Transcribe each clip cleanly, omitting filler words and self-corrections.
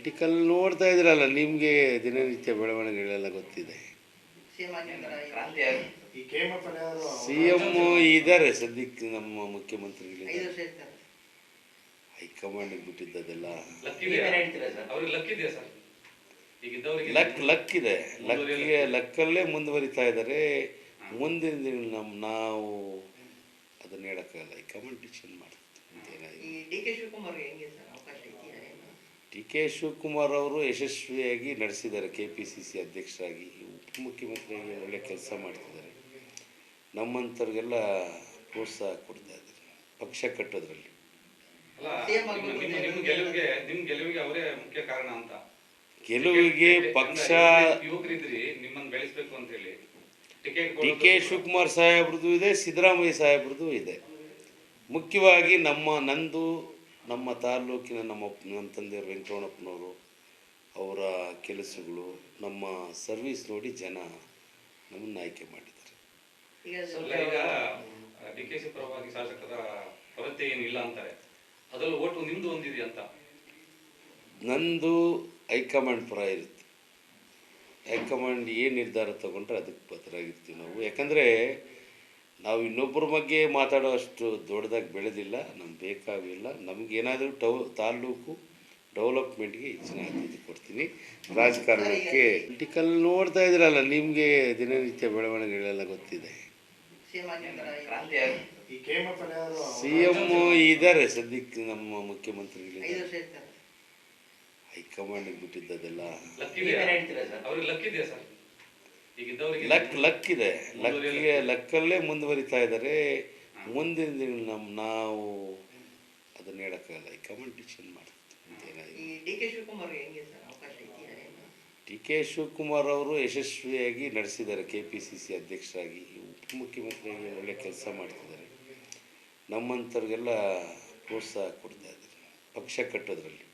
Political ನೋಡ್ತಾ ಇದ್ರಲ್ಲ, ನಿಮಗೆ ದಿನನಿತ್ಯ ಬೆಳವಣಿಗೆಗಳೆಲ್ಲ ಗೊತ್ತಿದೆ. ಸಿ ಎಂ ಇದ್ದಾರೆ ಸದ್ಯಕ್ಕೆ, ನಮ್ಮ ಮುಖ್ಯಮಂತ್ರಿಗಳಿದ್ದಾರೆ. ಹೈಕಮಾಂಡಿಗೆ ಬಿಟ್ಟಿದ್ದದೆಲ್ಲ ಲಕ್ ಇದೆ. ಲಕ್ಕಲ್ಲೇ ಮುಂದುವರಿತಾ ಇದ್ದಾರೆ. ಮುಂದಿನ ದಿನ ನಾವು ಅದನ್ನ ಹೇಳೋಕ್ಕಾಗಲ್ಲ, ಹೈಕಮಾಂಡ್ ಡಿಸಿಷನ್ ಮಾಡ್ತಾರೆ. ಡಿ ಕೆ ಶಿವಕುಮಾರ್ ಅವರು ಯಶಸ್ವಿಯಾಗಿ ನಡೆಸಿದ್ದಾರೆ. KPCC ಅಧ್ಯಕ್ಷರಾಗಿ, ಉಪಮುಖ್ಯಮಂತ್ರಿಯಾಗಿ ಒಳ್ಳೆ ಕೆಲಸ ಮಾಡ್ತಿದ್ದಾರೆ. ನಮ್ಮಂಥವ್ರಿಗೆಲ್ಲ ಪ್ರೋತ್ಸಾಹ ಕೊಡ್ತಾ ಇದ್ದಾರೆ ಪಕ್ಷ ಕಟ್ಟೋದ್ರಲ್ಲಿ. ಗೆಲುವಿಗೆ ಪಕ್ಷ ಡಿ ಕೆ ಶಿವಕುಮಾರ್ ಸಾಹೇಬ್ರದ್ದು ಇದೆ, ಸಿದ್ದರಾಮಯ್ಯ ಸಾಹೇಬ್ರದ್ದು ಇದೆ. ಮುಖ್ಯವಾಗಿ ನಮ್ಮ ತಾಲೂಕಿನ ನಮ್ಮ ತಂದೆಯವರು ವೆಂಕಟರಮಣಪ್ಪನವರು, ಅವರ ಕೆಲಸಗಳು, ನಮ್ಮ ಸರ್ವಿಸ್ ನೋಡಿ ಜನ ನಮ್ಮನ್ನು ಆಯ್ಕೆ ಮಾಡಿದ್ದಾರೆ. ಈಗ DKC ಪರವಾಗಿ ಶಾಸಕರ ಕೊರತೆ ಏನಿಲ್ಲ ಅಂತಾರೆ, ಅದರಲ್ಲಿ ಓಟು ನಿಮ್ದು ಒಂದಿದೆ ಅಂತ. ನಂದು ಹೈಕಮಾಂಡ್ ಪರ ಇರುತ್ತೆ. ಹೈಕಮಾಂಡ್ ಏನು ನಿರ್ಧಾರ ತಗೊಂಡ್ರೆ ಅದಕ್ಕೆ ಬದ್ಧರಾಗಿರ್ತೀವಿ ನಾವು. ಯಾಕಂದರೆ ನಾವು ಇನ್ನೊಬ್ಬರ ಬಗ್ಗೆ ಮಾತಾಡೋ ಅಷ್ಟು ದೊಡ್ಡದಾಗಿ ಬೆಳೆದಿಲ್ಲ, ನಮ್ಗೆ ಬೇಕಾಗಿಲ್ಲ. ನಮಗೇನಾದರೂ ತಾಲೂಕು ಡೆವಲಪ್ಮೆಂಟ್ಗೆ ಹೆಚ್ಚಿನ ಆದ್ಯತೆ ಕೊಡ್ತೀನಿ. ರಾಜಕಾರಣಕ್ಕೆ ಪೊಲಿಟಿಕಲ್ ನೋಡ್ತಾ ಇದ್ರಲ್ಲ, ನಿಮಗೆ ದಿನನಿತ್ಯ ಬೆಳವಣಿಗೆಗಳೆಲ್ಲ ಗೊತ್ತಿದೆ. ಸಿ ಎಂ ಇದ್ದಾರೆ ಸದ್ಯಕ್ಕೆ, ನಮ್ಮ ಮುಖ್ಯಮಂತ್ರಿಗಳಿದ್ದಾರೆ. ಹೈಕಮಾಂಡಿಗೆ ಬಿಟ್ಟಿದ್ದದೆಲ್ಲ ಲಕ್ ಇದೆ. ಲಕ್ಕಲ್ಲೇ ಮುಂದುವರಿತಾ ಇದ್ದಾರೆ. ಮುಂದಿನ ದಿನ ನಾವು ಅದನ್ನ ಹೇಳೋಕ್ಕಾಗಲ್ಲ, ಹೈಕಮಾಂಡ್ ಡಿಸಿಷನ್ ಮಾಡ್ತಾರೆ. ಡಿ ಕೆ ಶಿವಕುಮಾರ್ ಅವರು ಯಶಸ್ವಿಯಾಗಿ ನಡೆಸಿದ್ದಾರೆ. KPCC ಅಧ್ಯಕ್ಷರಾಗಿ, ಉಪಮುಖ್ಯಮಂತ್ರಿಯಾಗಿ ಒಳ್ಳೆ ಕೆಲಸ ಮಾಡ್ತಿದ್ದಾರೆ. ನಮ್ಮಂಥವ್ರಿಗೆಲ್ಲ ಪ್ರೋತ್ಸಾಹ ಕೊಡ್ತಾ ಇದ್ದಾರೆ ಪಕ್ಷ ಕಟ್ಟೋದ್ರಲ್ಲಿ.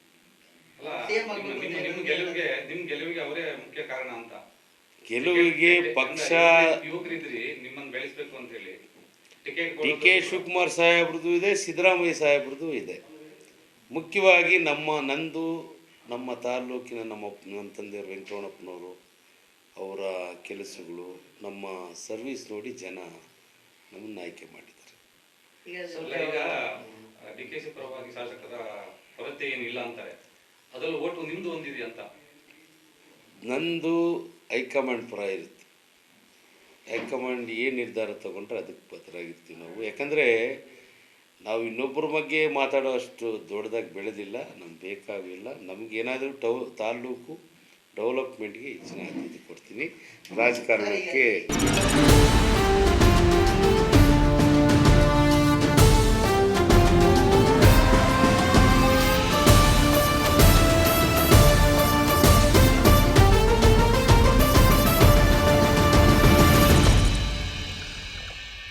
ಗೆಲುವಿಗೆ ಅವರೇ ಮುಖ್ಯ ಕಾರಣ ಅಂತ. ಗೆಲುವಿಗೆ ಪಕ್ಷ ನಿಮ್ಮನ್ನು ಬೆಳೆಸಬೇಕು ಅಂತ ಹೇಳಿ ಡಿ ಕೆ ಶಿವಕುಮಾರ್ ಸಾಹೇಬ್ರದ್ದು ಇದೆ, ಸಿದ್ದರಾಮಯ್ಯ ಸಾಹೇಬ್ರದ್ದು ಇದೆ. ಮುಖ್ಯವಾಗಿ ನಮ್ಮ ತಾಲೂಕಿನ ನಮ್ಮ ತಂದೆಯವರು ವೆಂಕಟರಮಣಪ್ಪನವರು, ಅವರ ಕೆಲಸಗಳು, ನಮ್ಮ ಸರ್ವಿಸ್ ನೋಡಿ ಜನ ನಮ್ಮನ್ನು ಆಯ್ಕೆ ಮಾಡಿದ್ದಾರೆ. ಈಗ DKC ಪರವಾಗಿ ಶಾಸಕರ ಕೊರತೆ ಏನಿಲ್ಲ ಅಂತಾರೆ, ಅದರಲ್ಲಿ ಓಟು ನಿಮ್ದು ಒಂದಿದೆ ಅಂತ. ನಂದು ಹೈಕಮಾಂಡ್ ಪರ ಇರುತ್ತೆ. ಹೈಕಮಾಂಡ್ ಏನು ನಿರ್ಧಾರ ತಗೊಂಡ್ರೆ ಅದಕ್ಕೆ ಬದ್ಧರಾಗಿರ್ತೀವಿ ನಾವು. ಯಾಕಂದರೆ ನಾವು ಇನ್ನೊಬ್ಬರ ಬಗ್ಗೆ ಮಾತಾಡೋ ಅಷ್ಟು ದೊಡ್ಡದಾಗಿ ಬೆಳೆದಿಲ್ಲ, ನಮ್ಗೆ ಬೇಕಾಗಿಲ್ಲ. ನಮಗೇನಾದರೂ ತಾಲೂಕು ಡೆವಲಪ್ಮೆಂಟ್ಗೆ ಹೆಚ್ಚಿನ ಆದ್ಯತೆ ಕೊಡ್ತೀನಿ. ರಾಜಕಾರಣಕ್ಕೆ